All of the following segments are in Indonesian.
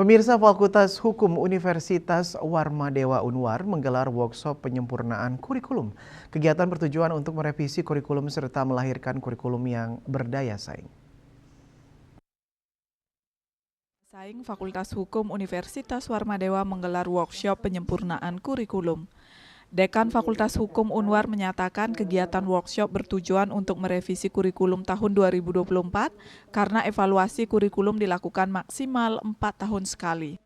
Pemirsa, Fakultas Hukum Universitas Warmadewa Unwar menggelar workshop penyempurnaan kurikulum. Kegiatan bertujuan untuk merevisi kurikulum serta melahirkan kurikulum yang berdaya saing. Fakultas Hukum Universitas Warmadewa menggelar workshop penyempurnaan kurikulum. Dekan Fakultas Hukum Unwar menyatakan kegiatan workshop bertujuan untuk merevisi kurikulum tahun 2024 karena evaluasi kurikulum dilakukan maksimal 4 tahun sekali.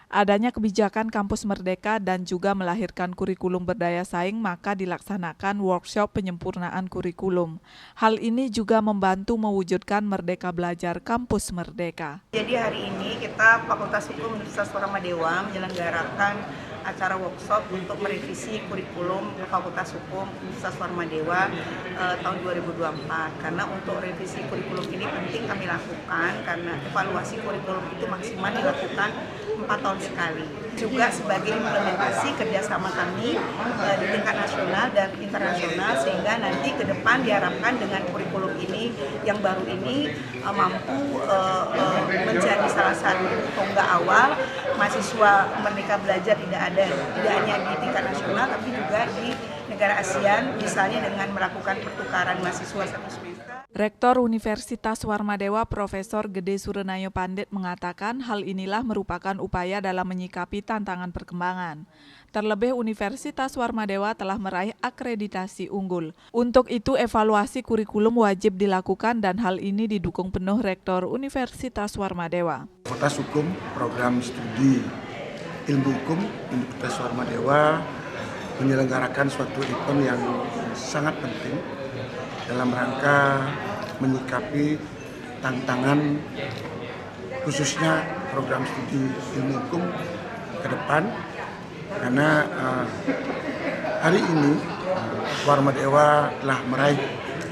Adanya kebijakan kampus merdeka dan juga melahirkan kurikulum berdaya saing, maka dilaksanakan workshop penyempurnaan kurikulum. Hal ini juga membantu mewujudkan Merdeka Belajar Kampus Merdeka. Jadi hari ini kita Fakultas Hukum Universitas Warmadewa menyelenggarakan acara workshop untuk merevisi kurikulum Fakultas Hukum Universitas Warmadewa tahun 2024. Karena untuk revisi kurikulum ini penting kami lakukan karena evaluasi kurikulum itu maksimal dilakukan 4 tahun sekali. Juga sebagai implementasi kerjasama kami di tingkat nasional dan internasional, sehingga nanti ke depan diharapkan dengan kurikulum ini yang baru ini mampu menjadi salah satu tonggak awal mahasiswa Merdeka Belajar tidak hanya di tingkat nasional tapi juga di negara ASEAN, misalnya dengan melakukan pertukaran mahasiswa satu semester. Rektor Universitas Warmadewa Profesor Gede Surenayo Pandit mengatakan hal inilah merupakan upaya dalam menyikapi tantangan perkembangan. Terlebih Universitas Warmadewa telah meraih akreditasi unggul. Untuk itu evaluasi kurikulum wajib dilakukan dan hal ini didukung penuh Rektor Universitas Warmadewa. Fakultas Hukum Program Studi Ilmu Hukum Universitas Warmadewa menyelenggarakan suatu event yang sangat penting dalam rangka menyikapi tantangan khususnya program studi ilmu hukum ke depan, karena hari ini Warmadewa telah meraih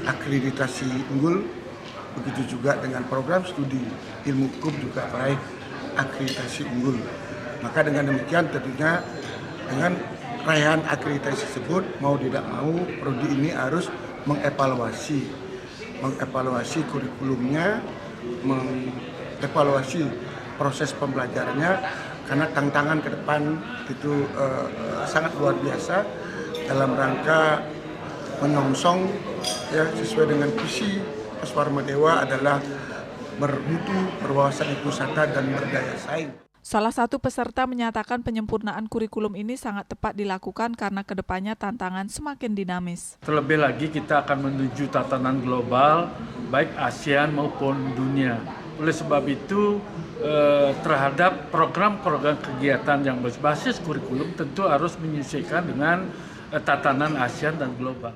akreditasi unggul, begitu juga dengan program studi ilmu hukum juga meraih akreditasi unggul. Maka dengan demikian tentunya dengan raihan akreditasi tersebut mau tidak mau prodi ini harus mengevaluasi kurikulumnya, mengevaluasi proses pembelajarannya, karena tantangan ke depan itu sangat luar biasa dalam rangka menyongsong ya sesuai dengan visi Warmadewa adalah bermutu, berwawasan wisata dan berdaya saing. Salah satu peserta menyatakan penyempurnaan kurikulum ini sangat tepat dilakukan karena kedepannya tantangan semakin dinamis. Terlebih lagi kita akan menuju tatanan global, baik ASEAN maupun dunia. Oleh sebab itu, terhadap program-program kegiatan yang berbasis kurikulum tentu harus menyesuaikan dengan tatanan ASEAN dan global.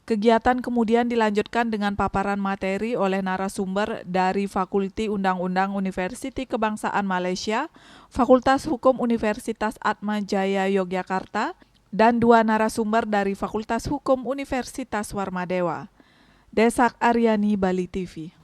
Kegiatan kemudian dilanjutkan dengan paparan materi oleh narasumber dari Fakulti Undang-Undang Universiti Kebangsaan Malaysia, Fakultas Hukum Universitas Atma Jaya Yogyakarta, dan 2 narasumber dari Fakultas Hukum Universitas Warmadewa. Desak Aryani, Bali TV.